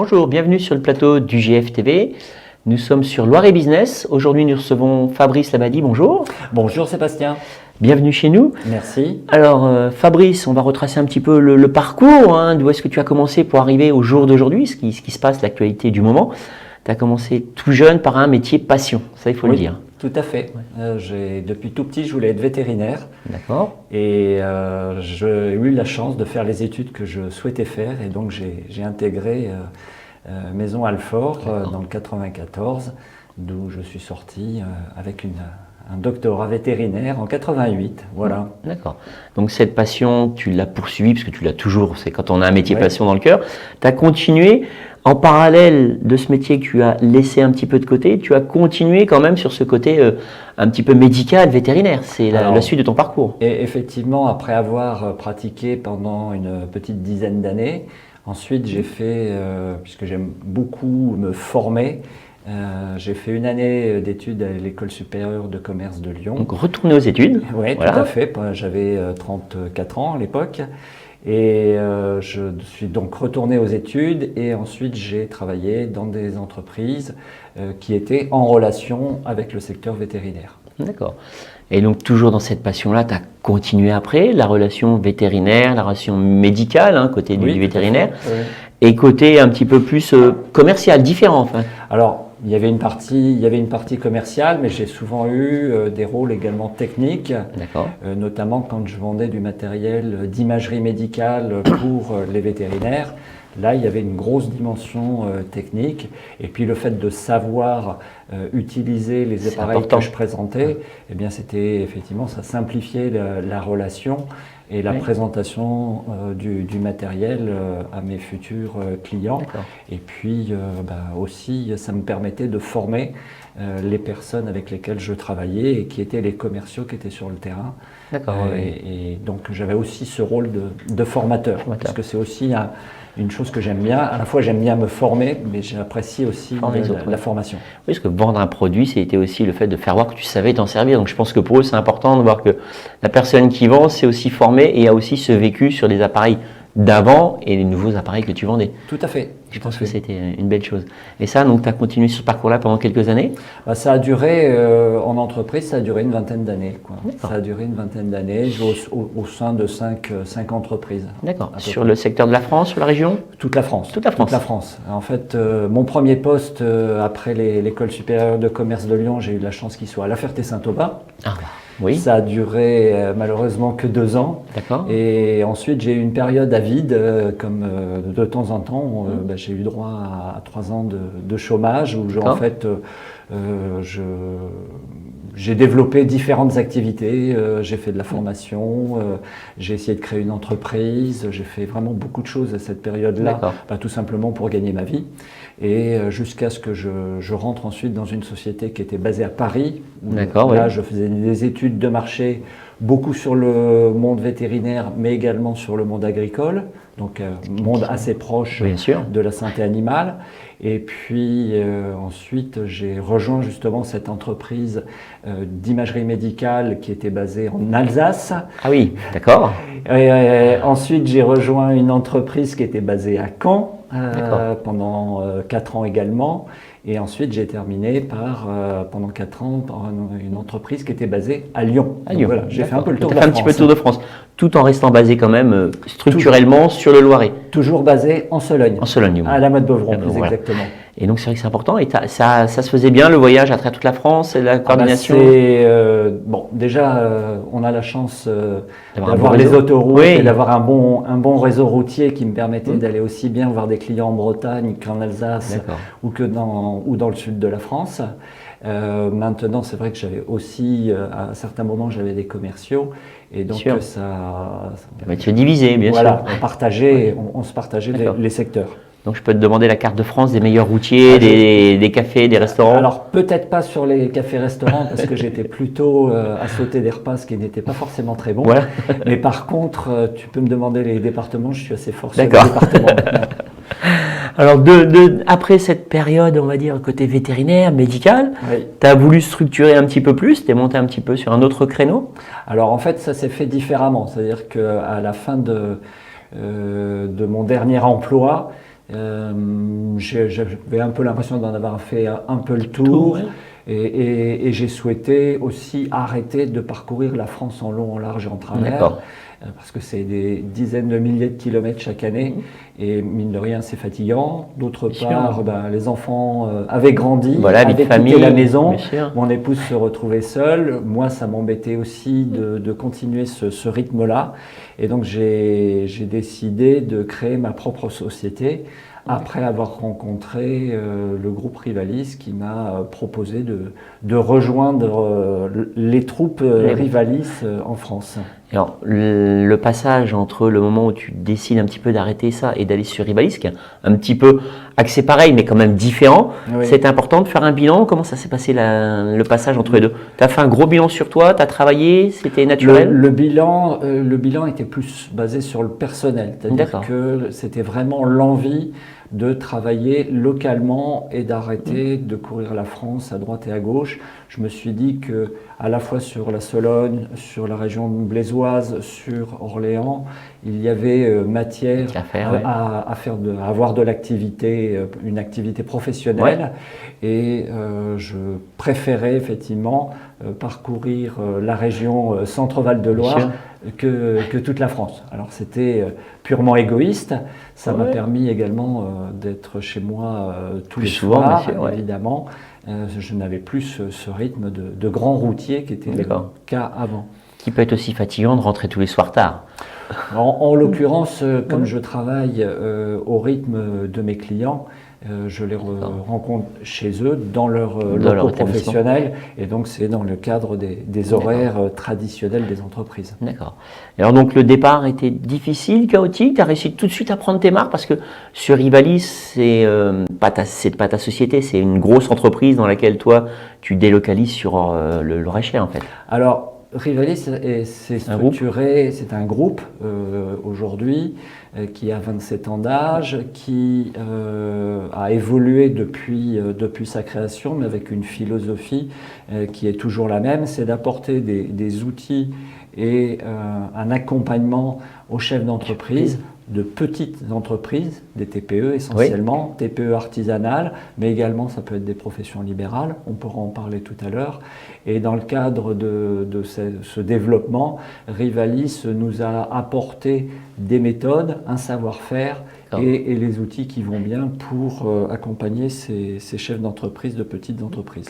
Bonjour, bienvenue sur le plateau du GFTV. Nous sommes sur Loiret Business. Aujourd'hui, nous recevons Fabrice Labadie. Bonjour. Bonjour Sébastien. Bienvenue chez nous. Merci. Alors Fabrice, on va retracer un petit peu le parcours. D'où est-ce que tu as commencé pour arriver au jour d'aujourd'hui, ce qui se passe, l'actualité du moment. Tu as commencé tout jeune par un métier passion, ça il faut le dire. Tout à fait. Depuis tout petit, je voulais être vétérinaire. D'accord. Et j'ai eu la chance de faire les études que je souhaitais faire. Et donc j'ai intégré Maison Alfort dans le 94, d'où je suis sorti avec un doctorat vétérinaire en 88. Voilà. D'accord. Donc cette passion, tu l'as poursuivie, parce que tu l'as toujours, c'est quand on a un métier passion dans le cœur. Tu as continué. En parallèle de ce métier que tu as laissé un petit peu de côté, tu as continué quand même sur ce côté un petit peu médical, vétérinaire. C'est la suite de ton parcours. Et effectivement, après avoir pratiqué pendant une petite dizaine d'années, ensuite j'ai fait, puisque j'aime beaucoup me former, j'ai fait une année d'études à l'École supérieure de commerce de Lyon. Donc retourner aux études. Oui, voilà. Tout à fait. J'avais 34 ans à l'époque. Et je suis donc retourné aux études et ensuite j'ai travaillé dans des entreprises qui étaient en relation avec le secteur vétérinaire. D'accord. Et donc toujours dans cette passion-là, tu as continué après, la relation vétérinaire, la relation médicale, côté du vétérinaire, et côté un petit peu plus commercial, différent enfin. Alors, il y avait une partie commerciale, mais j'ai souvent eu des rôles également techniques, notamment quand je vendais du matériel d'imagerie médicale pour les vétérinaires. Là, il y avait une grosse dimension technique, et puis le fait de savoir utiliser les appareils que je présentais, eh bien, c'était effectivement, ça simplifiait la relation et la présentation du matériel à mes futurs clients. Et puis aussi, ça me permettait de former les personnes avec lesquelles je travaillais et qui étaient les commerciaux qui étaient sur le terrain. Et donc j'avais aussi ce rôle de formateur, parce que c'est aussi une chose que j'aime bien. À la fois j'aime bien me former, mais j'apprécie aussi la formation. Oui, parce que vendre un produit, c'était aussi le fait de faire voir que tu savais t'en servir. Donc je pense que pour eux, c'est important de voir que la personne qui vend, c'est aussi formée et a aussi ce vécu sur des appareils d'avant et les nouveaux appareils que tu vendais. Tout à fait. Je pense que c'était une belle chose. Et ça, donc tu as continué ce parcours-là pendant quelques années? Ça a duré, en entreprise, ça a duré une vingtaine d'années. Ça a duré une vingtaine d'années au sein de 5 entreprises. D'accord. Sur le secteur de la France, sur la région? Toute la France. Toute la France. Toute la France. En fait, mon premier poste après l'École supérieure de commerce de Lyon, j'ai eu la chance qu'il soit à La Ferté-Saint-Aubin. Oui. Ça a duré malheureusement que 2 ans. Et ensuite, j'ai eu une période à vide, comme de temps en temps, j'ai eu droit à 3 ans de chômage où en fait, j'ai développé différentes activités. J'ai fait de la formation, j'ai essayé de créer une entreprise, j'ai fait vraiment beaucoup de choses à cette période-là, tout simplement pour gagner ma vie. Et jusqu'à ce que je rentre ensuite dans une société qui était basée à Paris. Là, je faisais des études de marché, beaucoup sur le monde vétérinaire, mais également sur le monde agricole. Donc, monde assez proche de la santé animale. Et puis ensuite, j'ai rejoint justement cette entreprise d'imagerie médicale qui était basée en Alsace. Ah oui, d'accord. Ensuite, j'ai rejoint une entreprise qui était basée à Caen pendant 4 ans également. Et ensuite, j'ai terminé pendant 4 ans par une entreprise qui était basée à Lyon. Donc voilà, j'ai fait un peu le tour de la France. Un petit peu le tour de France, tout en restant basé quand même structurellement sur le Loiret. Toujours basé en Sologne. En Sologne, à la Motte-Beuvron, plus exactement. Et donc c'est vrai que c'est important. Et ça se faisait bien le voyage à travers toute la France et la coordination. Déjà, on a la chance d'avoir les autoroutes et d'avoir un bon réseau routier qui me permettait d'aller aussi bien voir des clients en Bretagne qu'en Alsace ou dans le sud de la France. Maintenant, c'est vrai que j'avais aussi, à certains moments, j'avais des commerciaux. Et donc, ça tu es divisé, bien sûr. On se partageait les secteurs. Donc je peux te demander la carte de France des meilleurs routiers, des cafés, des restaurants? Alors peut-être pas sur les cafés-restaurants parce que j'étais plutôt à sauter des repas, ce qui n'était pas forcément très bon. Mais par contre, tu peux me demander les départements, je suis assez fort sur les départements. Alors après cette période, on va dire, côté vétérinaire, médical, tu as voulu structurer un petit peu plus, tu es monté un petit peu sur un autre créneau? Alors en fait, ça s'est fait différemment. C'est-à-dire qu'à la fin de mon dernier emploi, J'avais un peu l'impression d'en avoir fait un peu le tour. Et j'ai souhaité aussi arrêter de parcourir la France en long, en large et en travers, parce que c'est des dizaines de milliers de kilomètres chaque année, et mine de rien c'est fatigant. D'autre part, les enfants avaient grandi, avaient quitté la maison, mon épouse se retrouvait seule, moi ça m'embêtait aussi de continuer ce rythme-là, et donc j'ai décidé de créer ma propre société, après avoir rencontré le groupe Rivalis qui m'a proposé de rejoindre les troupes Rivalis en France. Alors, le passage entre le moment où tu décides un petit peu d'arrêter ça et d'aller sur Rivalis, qui est un petit peu axé pareil, mais quand même différent, c'est important de faire un bilan. Comment ça s'est passé le passage entre les deux? Tu as fait un gros bilan sur toi, tu as travaillé, c'était naturel? Le bilan était plus basé sur le personnel, c'est-à-dire que c'était vraiment l'envie de travailler localement et d'arrêter de courir la France à droite et à gauche. Je me suis dit que à la fois sur la Sologne, sur la région blésoise, sur Orléans, il y avait matière à avoir de l'activité, une activité professionnelle. Et je préférais effectivement parcourir la région Centre-Val de Loire que toute la France. Alors c'était purement égoïste, ça m'a permis également d'être chez moi tous les soirs, évidemment. Je n'avais plus ce rythme de grand routier qui était le cas avant. Qui peut être aussi fatigant de rentrer tous les soirs tard. En l'occurrence, comme je travaille au rythme de mes clients, je les rencontre chez eux, dans leur locaux professionnels, et donc c'est dans le cadre des horaires traditionnels des entreprises. D'accord. Alors donc le départ était difficile, chaotique, tu as réussi tout de suite à prendre tes marques, parce que sur Rivalis, c'est pas ta société, c'est une grosse entreprise dans laquelle toi, tu délocalises sur le Loir-et-Cher en fait. Alors, Rivalis, c'est structuré, c'est un groupe aujourd'hui qui a 27 ans d'âge, qui a évolué depuis sa création, mais avec une philosophie qui est toujours la même, c'est d'apporter des outils et un accompagnement aux chefs d'entreprise, de petites entreprises, des TPE essentiellement, TPE artisanales, mais également ça peut être des professions libérales, on pourra en parler tout à l'heure. Et dans le cadre de ce développement, Rivalis nous a apporté des méthodes, un savoir-faire et les outils qui vont bien pour accompagner ces chefs d'entreprise, de petites entreprises.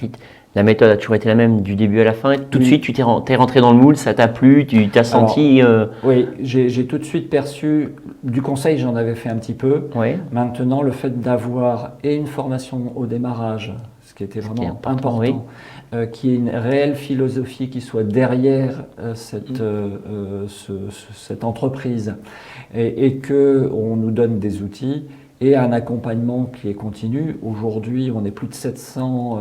La méthode a toujours été la même du début à la fin, et tout de suite tu t'es rentré dans le moule, ça t'a plu, tu t'as senti… Oui, j'ai tout de suite perçu, du conseil j'en avais fait un petit peu, maintenant le fait d'avoir et une formation au démarrage, ce qui était vraiment important, qu'il y ait une réelle philosophie qui soit derrière cette entreprise et qu'on nous donne des outils et un accompagnement qui est continu. Aujourd'hui, on est plus de 700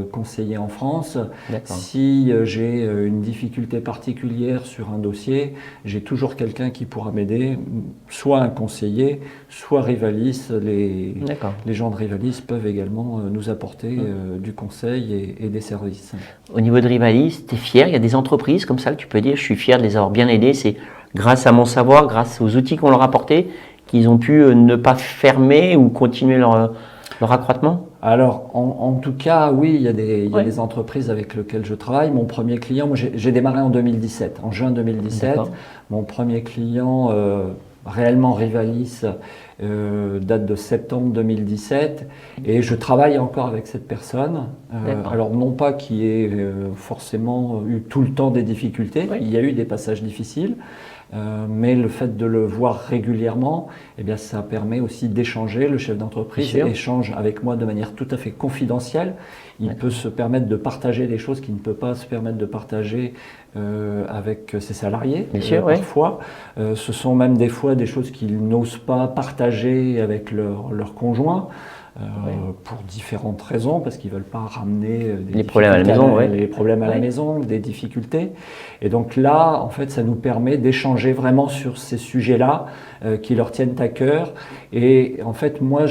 conseillers en France. Si j'ai une difficulté particulière sur un dossier, j'ai toujours quelqu'un qui pourra m'aider, soit un conseiller, soit Rivalis. Les gens de Rivalis peuvent également nous apporter du conseil et des services. Au niveau de Rivalis, tu es fier? Il y a des entreprises comme ça que tu peux dire, je suis fier de les avoir bien aidées, c'est grâce à mon savoir, grâce aux outils qu'on leur a apportés, qu'ils ont pu ne pas fermer ou continuer leur accroissement? Alors, en tout cas, oui, il y a des entreprises avec lesquelles je travaille. Mon premier client, moi j'ai démarré en 2017, en juin 2017. Mon premier client, réellement Rivalis, date de septembre 2017. Et je travaille encore avec cette personne. Alors, non pas qu'il y ait forcément eu tout le temps des difficultés, il y a eu des passages difficiles. Mais le fait de le voir régulièrement, eh bien, ça permet aussi d'échanger. Le chef d'entreprise échange avec moi de manière tout à fait confidentielle. Il peut se permettre de partager des choses qu'il ne peut pas se permettre de partager avec ses salariés. Parfois, ce sont même des fois des choses qu'ils n'osent pas partager avec leur conjoint. Pour différentes raisons, parce qu'ils ne veulent pas ramener les problèmes à la maison, les problèmes à la maison, des difficultés. Et donc là, en fait, ça nous permet d'échanger vraiment sur ces sujets-là qui leur tiennent à cœur. Et en fait, moi,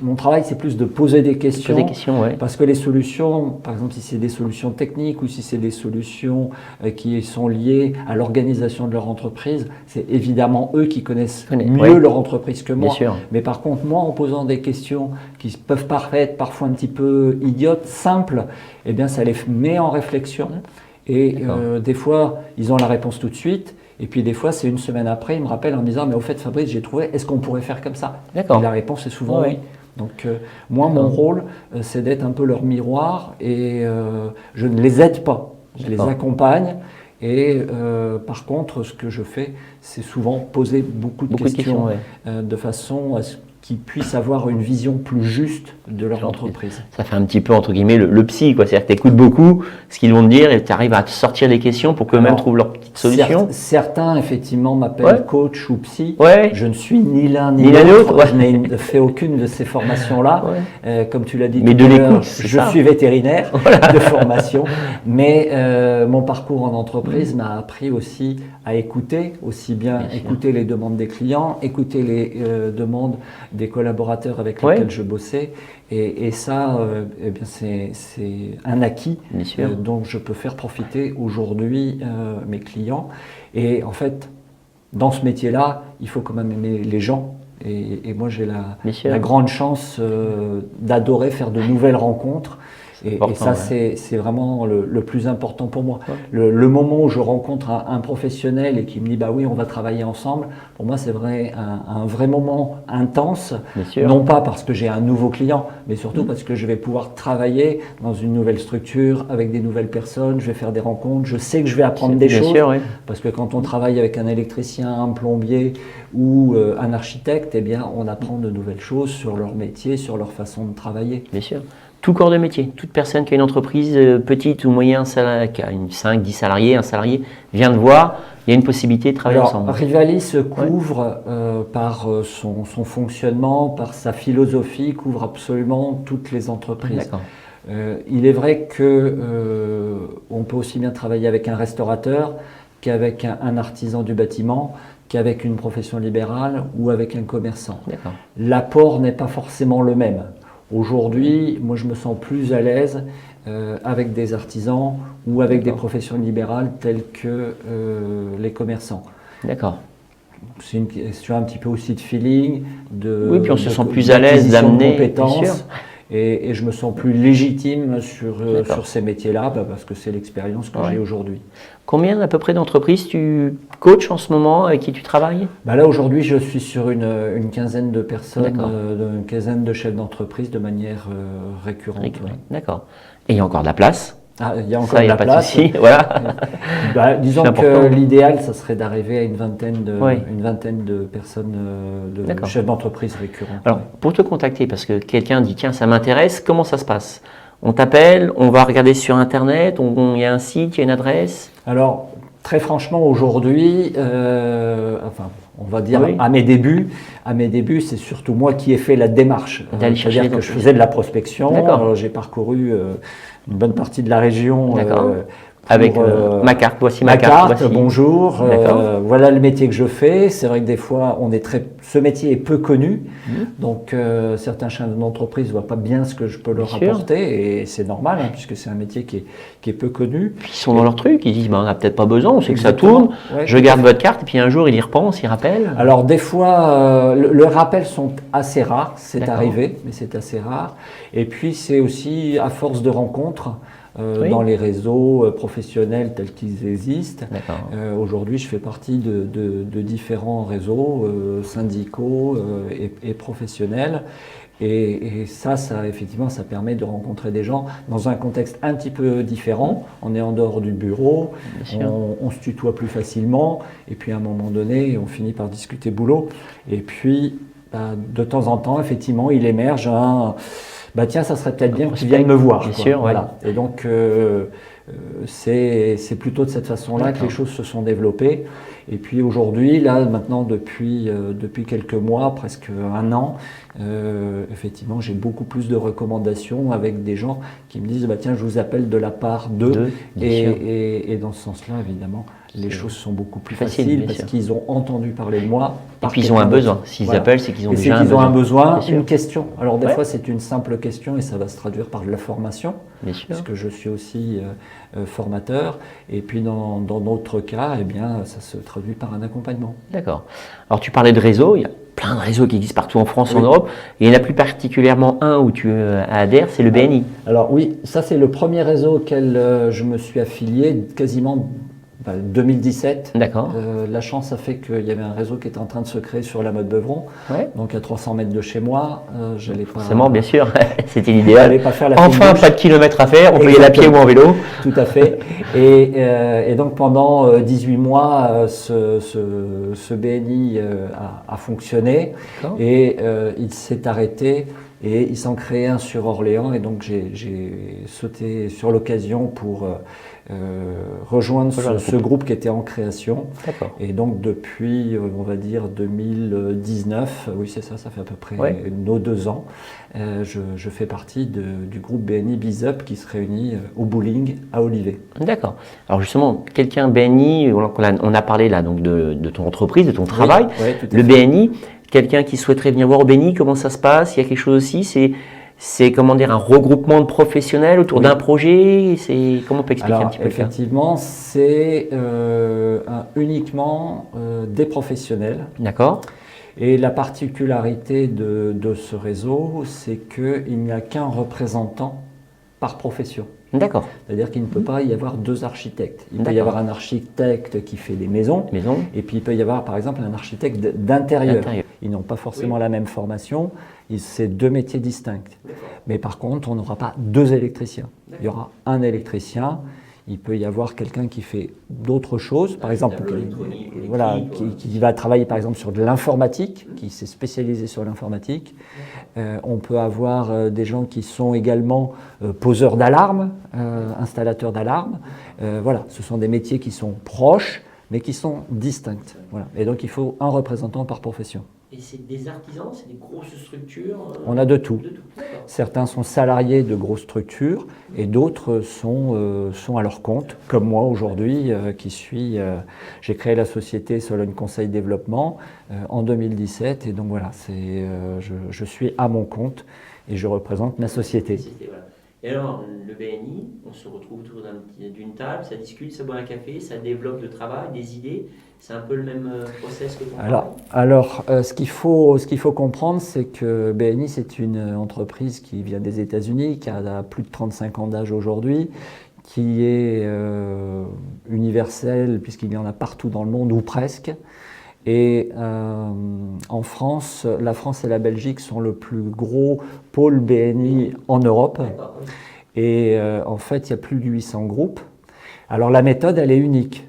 Mon travail, c'est plus de poser des questions. Poser des questions, ouais. Parce que les solutions, par exemple, si c'est des solutions techniques ou si c'est des solutions qui sont liées à l'organisation de leur entreprise, c'est évidemment eux qui connaissent mieux leur entreprise que moi. Bien sûr. Mais par contre, moi, en posant des questions qui peuvent paraître parfois un petit peu idiotes, simples, eh bien, ça les met en réflexion. Et des fois, ils ont la réponse tout de suite. Et puis des fois, c'est une semaine après, ils me rappellent en me disant « Mais au fait, Fabrice, j'ai trouvé, est-ce qu'on pourrait faire comme ça ?» Et la réponse est souvent oui. Donc moi, mon rôle, c'est d'être un peu leur miroir et je ne les aide pas, je les accompagne. Et par contre, ce que je fais, c'est souvent poser beaucoup de questions de façon à ce qu'ils puissent avoir une vision plus juste de leur entreprise. Ça fait un petit peu, entre guillemets, le psy, quoi. C'est-à-dire que tu écoutes beaucoup ce qu'ils vont te dire et tu arrives à te sortir les questions pour qu'eux-mêmes trouvent leur petite solution. Certains, effectivement, m'appellent coach ou psy. Je ne suis ni l'un ni l'autre. Je n'ai fait aucune de ces formations-là. Comme tu l'as dit tout à l'heure, je suis vétérinaire de formation. Mais mon parcours en entreprise m'a appris aussi à écouter, aussi bien écouter les demandes des clients, écouter les demandes des collaborateurs avec lesquels je bossais. Et ça, eh bien c'est un acquis dont je peux faire profiter aujourd'hui mes clients. Et en fait, dans ce métier-là, il faut quand même aimer les gens. Et moi, j'ai la grande chance d'adorer faire de nouvelles rencontres. Et ça, c'est vraiment le plus important pour moi. Le moment où je rencontre un professionnel et qui me dit « bah oui, on va travailler ensemble », pour moi, c'est un vrai moment intense. Non pas parce que j'ai un nouveau client, mais surtout parce que je vais pouvoir travailler dans une nouvelle structure, avec des nouvelles personnes, je vais faire des rencontres, je sais que je vais apprendre des choses. Parce que quand on travaille avec un électricien, un plombier ou un architecte, eh bien, on apprend de nouvelles choses sur leur métier, sur leur façon de travailler. Bien sûr. Tout corps de métier, toute personne qui a une entreprise petite ou moyenne, qui a une 5, 10 salariés, un salarié, vient de voir, il y a une possibilité de travailler ensemble. Rivalis se couvre par son fonctionnement, par sa philosophie, couvre absolument toutes les entreprises. Il est vrai qu'on peut aussi bien travailler avec un restaurateur qu'avec un artisan du bâtiment, qu'avec une profession libérale ou avec un commerçant. L'apport n'est pas forcément le même. Aujourd'hui, moi je me sens plus à l'aise avec des artisans ou avec des professions libérales telles que les commerçants. C'est une question un petit peu aussi de feeling, oui, puis on se sent plus à l'aise d'amener compétences. Et je me sens plus légitime sur ces métiers-là parce que c'est l'expérience que j'ai aujourd'hui. Combien à peu près d'entreprises tu coaches en ce moment, avec qui tu travailles? Là aujourd'hui je suis sur une quinzaine de personnes, une quinzaine de chefs d'entreprise de manière récurrente. D'accord. Et il y a encore de la place? Il y a encore de la place. Disons que l'idéal, ça serait d'arriver à une vingtaine de personnes, de chefs d'entreprise récurrents. Alors, pour te contacter, parce que quelqu'un dit, tiens, ça m'intéresse, comment ça se passe? On t'appelle, on va regarder sur Internet, il y a un site, il y a une adresse? Alors, très franchement, aujourd'hui, on va dire à mes débuts, c'est surtout moi qui ai fait la démarche. C'est-à-dire que je faisais de la prospection. J'ai parcouru une bonne partie de la région. Avec ma carte, voici ma carte. Bonjour, voilà le métier que je fais. C'est vrai que des fois, ce métier est peu connu, donc certains chefs d'entreprise ne voient pas bien ce que je peux leur apporter, et c'est normal, puisque c'est un métier qui est peu connu. Puis ils sont dans leur truc, ils disent, on n'a peut-être pas besoin, on sait que ça tourne, je garde votre carte, et puis un jour, ils y repensent, ils rappellent. Alors des fois, les rappels sont assez rares, c'est arrivé, mais c'est assez rare. Et puis c'est aussi à force de rencontres, dans les réseaux professionnels tels qu'ils existent. Aujourd'hui, je fais partie de différents réseaux syndicaux et professionnels. Et ça, effectivement, ça permet de rencontrer des gens dans un contexte un petit peu différent. On est en dehors du bureau, on se tutoie plus facilement, et puis à un moment donné, on finit par discuter boulot. Et puis, de temps en temps, effectivement, il émerge tiens, ça serait peut-être bien que tu viennes me voir. Bien sûr, Et donc, c'est plutôt de cette façon-là que les choses se sont développées. Et puis aujourd'hui, là maintenant depuis quelques mois, presque un an, effectivement j'ai beaucoup plus de recommandations avec des gens qui me disent bah, tiens je vous appelle de la part d'eux et dans ce sens-là évidemment les choses sont beaucoup plus faciles parce qu'ils ont entendu parler de moi. Et puis ils ont un besoin, s'ils appellent c'est qu'ils ont déjà un besoin, une question. Alors des fois c'est une simple question et ça va se traduire par de la formation, puisque je suis aussi formateur, et puis dans d'autres cas, eh bien, ça se traduit par un accompagnement. D'accord. Alors tu parlais de réseaux, il y a plein de réseaux qui existent partout en France, en Europe, et il y en a plus particulièrement un où tu adhères, c'est le BNI. Alors oui, ça c'est le premier réseau auquel je me suis affilié quasiment 2017. D'accord. La chance a fait qu'il y avait un réseau qui était en train de se créer sur la Motte Beuvron, donc à 300 mètres de chez moi. J'allais pas. Forcément, bien sûr, c'était l'idéal. Pas faire la enfin, pas de kilomètres à faire, on peut y aller à pied ou en vélo. Tout à fait. Et donc pendant 18 mois, ce BNI a fonctionné et il s'est arrêté. Et il s'en créait un sur Orléans, et donc j'ai sauté sur l'occasion pour rejoindre ce groupe qui était en création. Et donc depuis, on va dire 2019, oui c'est ça, ça fait à peu près nos 2 ans, je fais partie du groupe BNI BizUp qui se réunit au bowling à Olivet. D'accord. Alors justement, quelqu'un BNI, on a parlé là donc de ton entreprise, de ton travail, le BNI. Quelqu'un qui souhaiterait venir voir au BNI, comment ça se passe? Il y a quelque chose aussi, c'est comment dire, un regroupement de professionnels autour d'un projet? Comment on peut expliquer un petit peu? Effectivement, c'est uniquement des professionnels. D'accord. Et la particularité de ce réseau, c'est qu'il n'y a qu'un représentant par profession. D'accord. C'est-à-dire qu'il ne peut pas y avoir 2 architectes. Il peut y avoir un architecte qui fait des maisons, et puis il peut y avoir par exemple un architecte d'intérieur. Ils n'ont pas forcément la même formation, c'est 2 métiers distincts. Mais par contre, on n'aura pas 2 électriciens. Il y aura un électricien. Il peut y avoir quelqu'un qui fait d'autres choses, par exemple, qui va travailler par exemple sur de l'informatique, qui s'est spécialisé sur l'informatique. On peut avoir des gens qui sont également poseurs d'alarmes, installateurs d'alarmes. Voilà, ce sont des métiers qui sont proches, mais qui sont distincts. Voilà. Et donc il faut un représentant par profession. Et c'est des artisans, c'est des grosses structures On a de tout. Certains sont salariés de grosses structures et d'autres sont à leur compte, comme moi aujourd'hui, j'ai créé la société Sologne Conseil Développement en 2017, et donc voilà, je suis à mon compte et je représente ma société. Et alors, le BNI, on se retrouve autour d'une table, ça discute, ça boit un café, ça développe le travail, des idées. C'est un peu le même process que ton travail. Alors, ce qu'il faut comprendre, c'est que BNI, c'est une entreprise qui vient des États-Unis, qui a plus de 35 ans d'âge aujourd'hui, qui est universelle, puisqu'il y en a partout dans le monde, ou presque. Et en France, la France et la Belgique sont le plus gros pôle BNI en Europe. Et en fait, il y a plus de 800 groupes. Alors la méthode, elle est unique.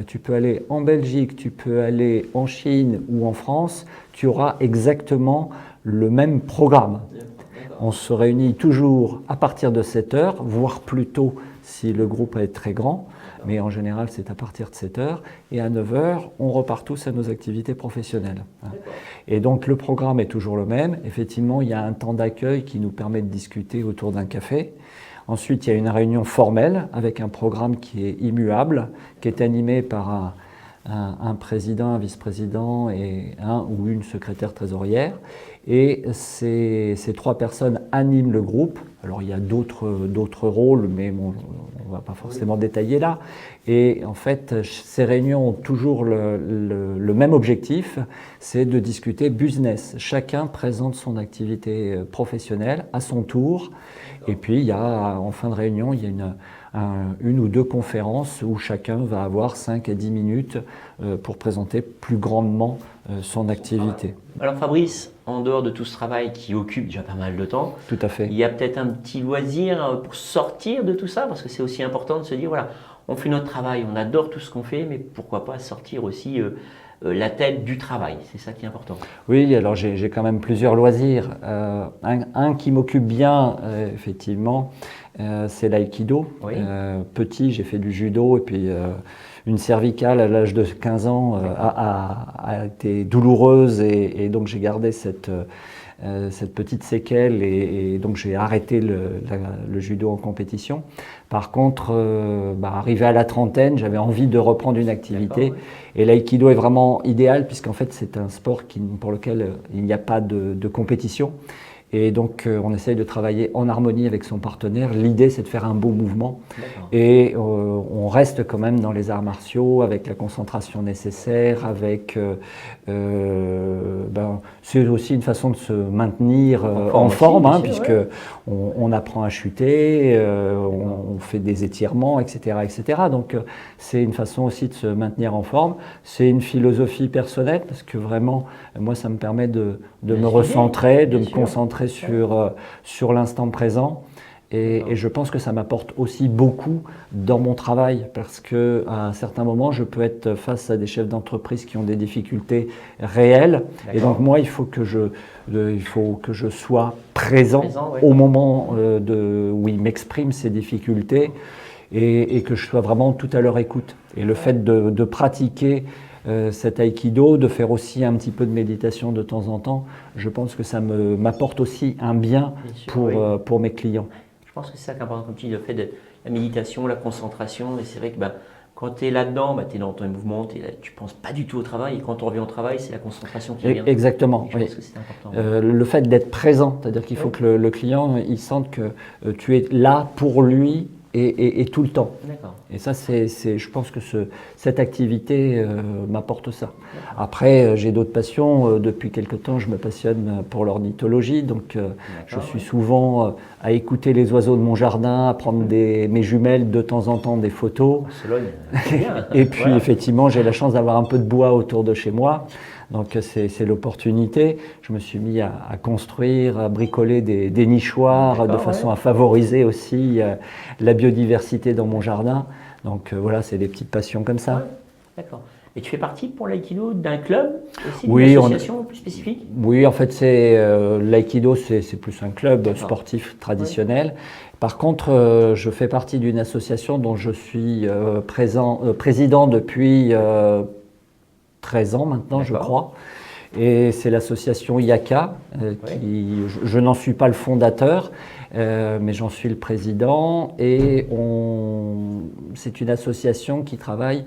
Tu peux aller en Belgique, tu peux aller en Chine ou en France, tu auras exactement le même programme. On se réunit toujours à partir de 7 heures, voire plus tôt si le groupe est très grand. Mais en général, c'est à partir de 7 heures. Et à 9 heures, on repart tous à nos activités professionnelles. Et donc, le programme est toujours le même. Effectivement, il y a un temps d'accueil qui nous permet de discuter autour d'un café. Ensuite, il y a une réunion formelle avec un programme qui est immuable, qui est animé par un président, un vice-président et un ou une secrétaire trésorière. Et ces 3 personnes animent le groupe. Alors il y a d'autres rôles, mais bon, on ne va pas forcément détailler là. Et en fait, ces réunions ont toujours le même objectif, c'est de discuter business. Chacun présente son activité professionnelle à son tour. Et puis il y a, en fin de réunion, il y a une ou 2 conférences où chacun va avoir 5 à 10 minutes pour présenter plus grandement son activité. Alors Fabrice, en dehors de tout ce travail qui occupe déjà pas mal de temps, tout à fait. Il y a peut-être un petit loisir pour sortir de tout ça, parce que c'est aussi important de se dire, voilà, on fait notre travail, on adore tout ce qu'on fait, mais pourquoi pas sortir aussi la tête du travail, c'est ça qui est important. Oui, alors j'ai quand même plusieurs loisirs. Un qui m'occupe bien, effectivement, c'est l'aïkido. Oui. Petit, j'ai fait du judo et puis une cervicale à l'âge de 15 ans a été douloureuse et donc j'ai gardé cette petite séquelle et donc j'ai arrêté le judo en compétition. Par contre, arrivé à la trentaine, j'avais envie de reprendre une activité et l'aïkido est vraiment idéal puisqu'en fait c'est un sport pour lequel il n'y a pas de compétition. Et donc, on essaye de travailler en harmonie avec son partenaire. L'idée, c'est de faire un beau mouvement. Et on reste quand même dans les arts martiaux avec la concentration nécessaire, c'est aussi une façon de se maintenir en forme, puisque on apprend à chuter, on fait des étirements, etc., etc. Donc, c'est une façon aussi de se maintenir en forme. C'est une philosophie personnelle, parce que vraiment, moi, ça me permet de me recentrer, de me concentrer sur l'instant présent et je pense que ça m'apporte aussi beaucoup dans mon travail parce qu'à un certain moment je peux être face à des chefs d'entreprise qui ont des difficultés réelles et donc moi il faut que je sois présent au moment où ils m'expriment ces difficultés et que je sois vraiment tout à leur écoute et le fait de pratiquer cet aïkido, de faire aussi un petit peu de méditation de temps en temps, je pense que ça m'apporte aussi un bien pour mes clients. Je pense que c'est ça qui est important, comme tu dis, le fait de la méditation, la concentration, et c'est vrai que quand tu es là-dedans, tu es dans ton mouvement, tu ne penses pas du tout au travail, et quand on revient au travail, c'est la concentration qui vient. Exactement. Je pense que c'est important. Le fait d'être présent, c'est-à-dire qu'il faut que le client il sente que tu es là pour lui, et tout le temps. Et ça, je pense que cette activité m'apporte ça. Après, j'ai d'autres passions. Depuis quelque temps, je me passionne pour l'ornithologie. Donc, je suis souvent à écouter les oiseaux de mon jardin, à prendre mes jumelles de temps en temps des photos. Et puis, effectivement, j'ai la chance d'avoir un peu de bois autour de chez moi. Donc c'est l'opportunité. Je me suis mis à construire, à bricoler des nichoirs de façon à favoriser aussi la biodiversité dans mon jardin. Donc voilà, c'est des petites passions comme ça. D'accord. Et tu fais partie pour l'aïkido d'un club aussi, d'une association plus spécifique? Oui, en fait, l'aïkido, c'est plus un club sportif traditionnel. Par contre, je fais partie d'une association dont je suis président depuis 13 ans maintenant, je crois. Et c'est l'association IACA. Je n'en suis pas le fondateur, mais j'en suis le président. Et c'est une association qui travaille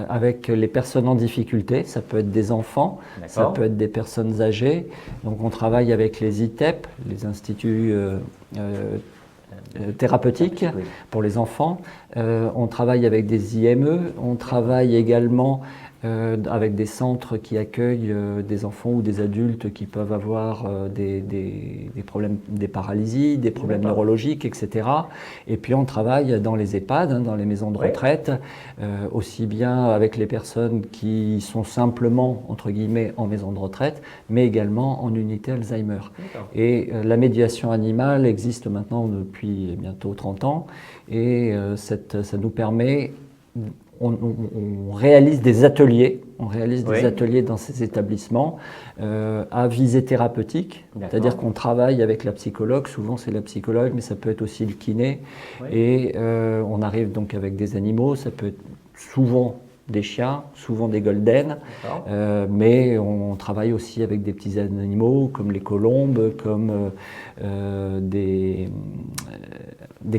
avec les personnes en difficulté. Ça peut être des enfants, ça peut être des personnes âgées. Donc on travaille avec les ITEP, les instituts thérapeutiques pour les enfants. On travaille avec des IME. On travaille également avec des centres qui accueillent des enfants ou des adultes qui peuvent avoir des problèmes, des paralysies, des problèmes neurologiques, etc. Et puis on travaille dans les EHPAD, dans les maisons de retraite, aussi bien avec les personnes qui sont simplement, entre guillemets, en maison de retraite, mais également en unité Alzheimer. Et la médiation animale existe maintenant depuis bientôt 30 ans et ça nous permet... On réalise des ateliers, dans ces établissements à visée thérapeutique, c'est-à-dire qu'on travaille avec la psychologue, souvent c'est la psychologue, mais ça peut être aussi le kiné, et on arrive donc avec des animaux, ça peut être souvent des chiens, souvent des golden, mais on travaille aussi avec des petits animaux comme les colombes, comme des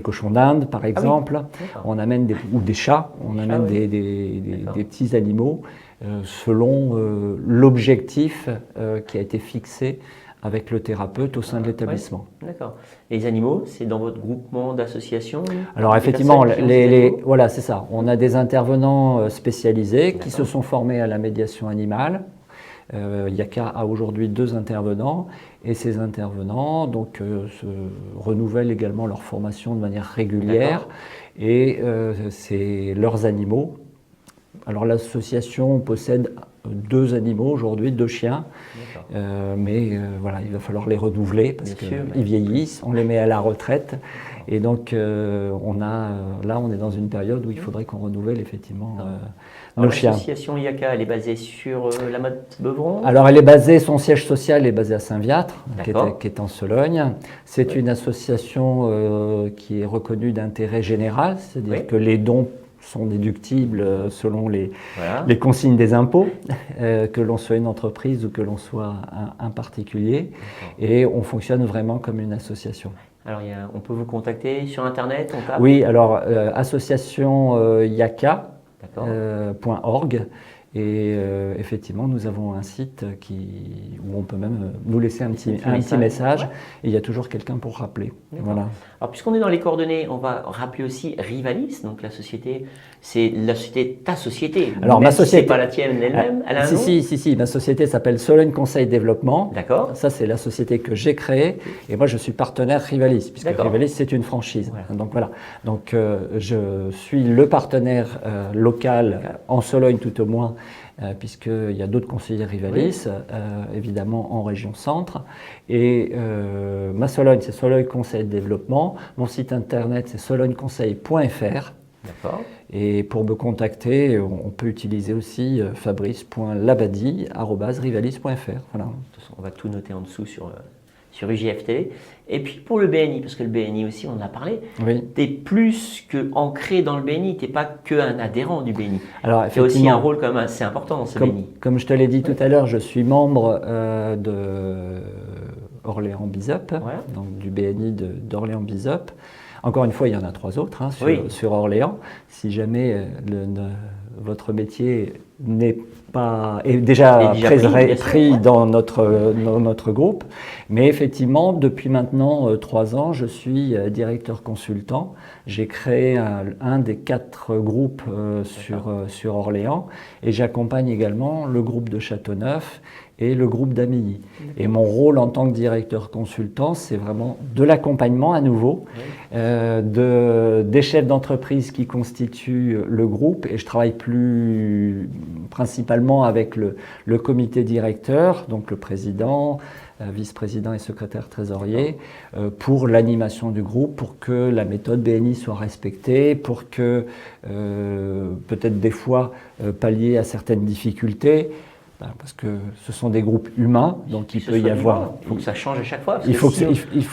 cochons d'Inde par exemple. On amène ou des chats, on amène des petits animaux selon l'objectif qui a été fixé avec le thérapeute au sein de l'établissement. D'accord. Les animaux, c'est dans votre groupement d'associations? Alors effectivement, voilà, c'est ça. On a des intervenants spécialisés qui se sont formés à la médiation animale. IACA a aujourd'hui 2 intervenants et ces intervenants se renouvellent également leur formation de manière régulière et c'est leurs animaux. Alors l'association possède 2 animaux aujourd'hui, 2 chiens, mais voilà, il va falloir les renouveler parce qu'ils vieillissent, on les met à la retraite Et donc, là, on est dans une période où il faudrait qu'on renouvelle effectivement nos chiens. L'association IACA, elle est basée sur la Motte-Beuvron? Alors, son siège social est basé à Saint-Viâtre, qui est en Sologne. C'est une association qui est reconnue d'intérêt général, c'est-à-dire que les dons sont déductibles selon les consignes des impôts, que l'on soit une entreprise ou que l'on soit un particulier. Et on fonctionne vraiment comme une association. Alors, on peut vous contacter sur Internet, on tape? Oui, alors association IACA.org. Et effectivement, nous avons un site où on peut même nous laisser un petit message. Et il y a toujours quelqu'un pour rappeler. Voilà. Alors, puisqu'on est dans les coordonnées, on va rappeler aussi Rivalis. Donc, la société, c'est ta société. Alors, ma société, c'est pas la tienne elle-même. Elle a un nom? Si. Ma société s'appelle Sologne Conseil Développement. D'accord. Ça, c'est la société que j'ai créée. Et moi, je suis partenaire Rivalis, puisque Rivalis, c'est une franchise. Voilà. Donc, voilà. Donc, je suis le partenaire local en Sologne, tout au moins. Puisqu'il y a d'autres conseillers Rivalis, évidemment en région centre. Et ma Sologne, c'est Sologne Conseil Développement. Mon site internet, c'est sologneconseil.fr. D'accord. Et pour me contacter, on peut utiliser aussi fabrice.labadie@rivalis.fr. Voilà. On va tout noter en dessous sur UJF TV. Et puis pour le BNI, parce que le BNI aussi, on en a parlé, tu es plus qu'ancré dans le BNI, tu n'es pas qu'un adhérent du BNI. Alors, tu as aussi un rôle quand même assez important dans ce BNI. Comme je te l'ai dit tout à l'heure, je suis membre de Orléans-Bizep, donc du BNI d'Orléans-Bizep. Encore une fois, il y en a 3 autres sur Orléans. Si jamais votre métier est déjà pris dans notre groupe. Mais effectivement, depuis maintenant 3 ans, je suis directeur consultant. J'ai créé un des 4 groupes sur Orléans et j'accompagne également le groupe de Châteauneuf et le groupe d'Amilly. Et mon rôle en tant que directeur consultant, c'est vraiment de l'accompagnement à nouveau, des chefs d'entreprise qui constituent le groupe. Et je travaille plus principalement avec le comité directeur, donc le président, vice-président et secrétaire trésorier, pour l'animation du groupe, pour que la méthode BNI soit respectée, pour que peut-être des fois pallier à certaines difficultés. Parce que ce sont des groupes humains, donc il peut y avoir... Il faut que ça change à chaque fois.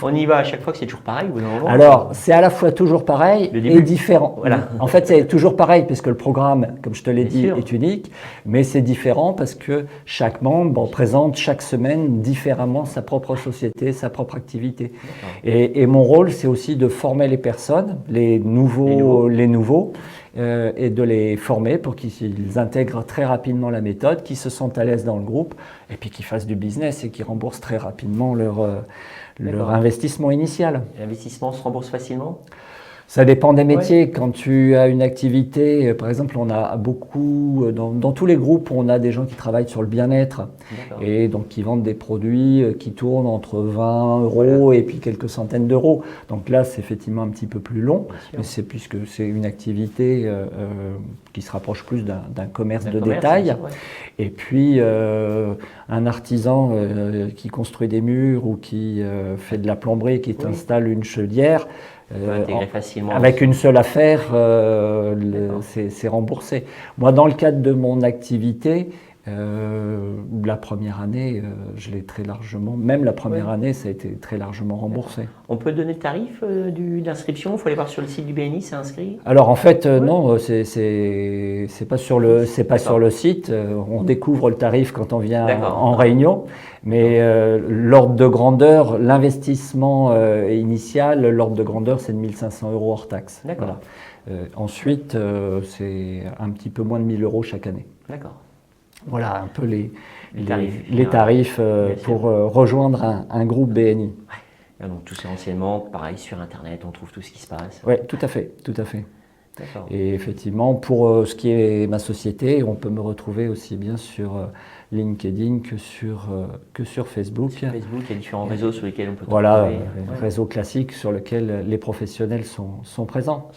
On y va à chaque fois que c'est toujours pareil. Alors, c'est à la fois toujours pareil et différent. Voilà. En fait, c'est toujours pareil, puisque le programme, comme je te l'ai dit, est unique, mais c'est différent parce que chaque membre présente chaque semaine différemment sa propre société, sa propre activité. Et mon rôle, c'est aussi de former les personnes, les nouveaux. Et de les former pour qu'ils intègrent très rapidement la méthode, qu'ils se sentent à l'aise dans le groupe et puis qu'ils fassent du business et qu'ils remboursent très rapidement leur investissement initial. L'investissement se rembourse facilement ? Ça dépend des métiers. Quand tu as une activité, par exemple, on a beaucoup, dans tous les groupes, on a des gens qui travaillent sur le bien-être et donc qui vendent des produits qui tournent entre 20 € et puis quelques centaines d'euros. Donc là, c'est effectivement un petit peu plus long, mais c'est puisque c'est une activité qui se rapproche plus d'un commerce de détail. Et puis, un artisan qui construit des murs ou qui fait de la plomberie, qui installe une chaudière, avec une seule affaire, c'est remboursé. Moi, dans le cadre de mon activité, la première année, je l'ai très largement, même la première année, ça a été très largement remboursé. On peut donner le tarif d'inscription? Il faut aller voir sur le site du BNI, c'est inscrit? Alors en fait, non, c'est pas sur le site. On découvre le tarif quand on vient en réunion. Mais l'ordre de grandeur, l'investissement initial, l'ordre de grandeur, c'est de 1 500 € hors taxe. D'accord. Voilà. Ensuite, c'est un petit peu moins de 1 000 € chaque année. D'accord. Voilà un peu les tarifs pour rejoindre un groupe BNI. Ouais. Donc tout ça anciennement, pareil, sur Internet, on trouve tout ce qui se passe. Oui, tout à fait. Et effectivement, pour ce qui est ma société, on peut me retrouver aussi bien sur LinkedIn que sur Facebook. Sur Facebook, il y a différents réseaux sur lesquels on peut trouver. Voilà, réseaux classiques sur lesquels les professionnels sont présents.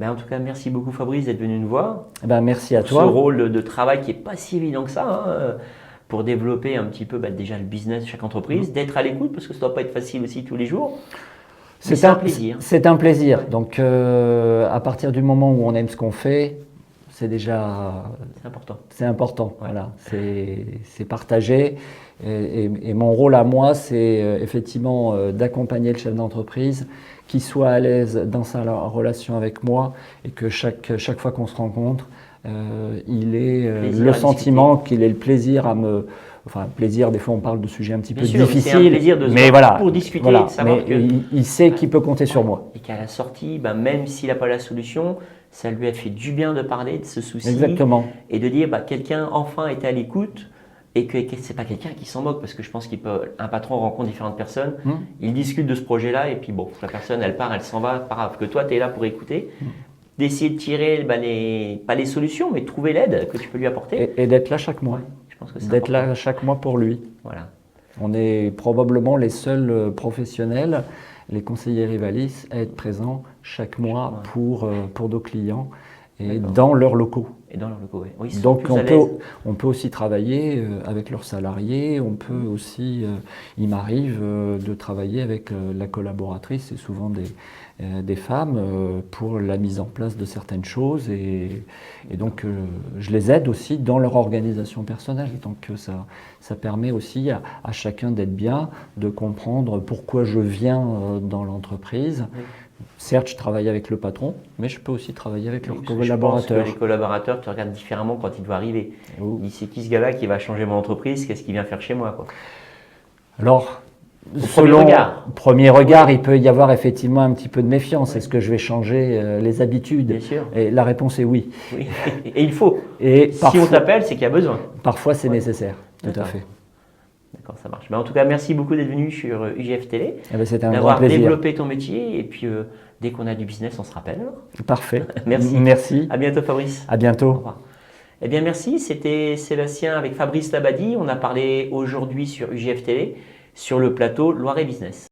En tout cas, merci beaucoup Fabrice d'être venu nous voir. Merci à toi. Ce rôle de travail qui n'est pas si évident que ça, pour développer un petit peu déjà le business de chaque entreprise, d'être à l'écoute, parce que ça ne doit pas être facile aussi tous les jours. C'est un plaisir. C'est un plaisir. Donc, à partir du moment où on aime ce qu'on fait, c'est déjà… C'est important. C'est important, Ouais. voilà. C'est partagé. Et mon rôle à moi, c'est effectivement d'accompagner le chef d'entreprise qui soit à l'aise dans sa relation avec moi et que chaque fois qu'on se rencontre, il ait le sentiment qu'il ait le plaisir à me… Enfin, plaisir, des fois on parle de sujets un petit peu difficiles. C'est un plaisir de se mais voir voilà, pour discuter, voilà, de savoir mais que… il sait qu'il peut compter sur moi. Et qu'à la sortie, ben, même s'il n'a pas la solution, ça lui a fait du bien de parler de ce souci. Exactement. Et de dire, quelqu'un enfin est à l'écoute et que ce n'est pas quelqu'un qui s'en moque, parce que je pense qu'un patron rencontre différentes personnes, il discute de ce projet-là et puis bon, la personne elle part, elle s'en va, pas grave, que toi tu es là pour écouter, d'essayer de tirer pas les solutions, mais de trouver l'aide que tu peux lui apporter. Et d'être là chaque mois. Ouais, je pense que c'est d'être important. là chaque mois pour lui. Voilà. On est probablement les seuls professionnels, les conseillers Rivalis, à être présents chaque mois pour nos clients et dans leurs locaux. Et dans leurs locaux, oui. Oui, ils sont Donc plus à l'aise. on peut aussi travailler avec leurs salariés, on peut aussi, il m'arrive de travailler avec la collaboratrice, c'est souvent des femmes, pour la mise en place de certaines choses et donc je les aide aussi dans leur organisation personnelle. Donc ça permet aussi à chacun d'être bien, de comprendre pourquoi je viens dans l'entreprise. Oui. Certes, je travaille avec le patron, mais je peux aussi travailler avec leurs Je collaborateurs. pense que les collaborateurs te regardent différemment quand il doit arriver. Oh. Ils disent, c'est qui ce gars-là qui va changer mon entreprise? Qu'est-ce qu'il vient faire chez moi, quoi? Alors, Premier regard, il peut y avoir effectivement un petit peu de méfiance. Est-ce que je vais changer les habitudes? Bien sûr. Et la réponse est oui. Oui. Et il faut. Et Si on t'appelle, c'est qu'il y a besoin. Parfois, c'est nécessaire. Tout à fait. D'accord, ça marche. En tout cas, merci beaucoup d'être venu sur UGF Télé, c'était un grand d'avoir plaisir. développé ton métier. Et puis, dès qu'on a du business, on se rappelle. Parfait. Merci. À bientôt, Fabrice. À bientôt. Au revoir. Eh bien, merci. C'était Sébastien avec Fabrice Labadie. On a parlé aujourd'hui sur UGF Télé, sur le plateau Loiret Business.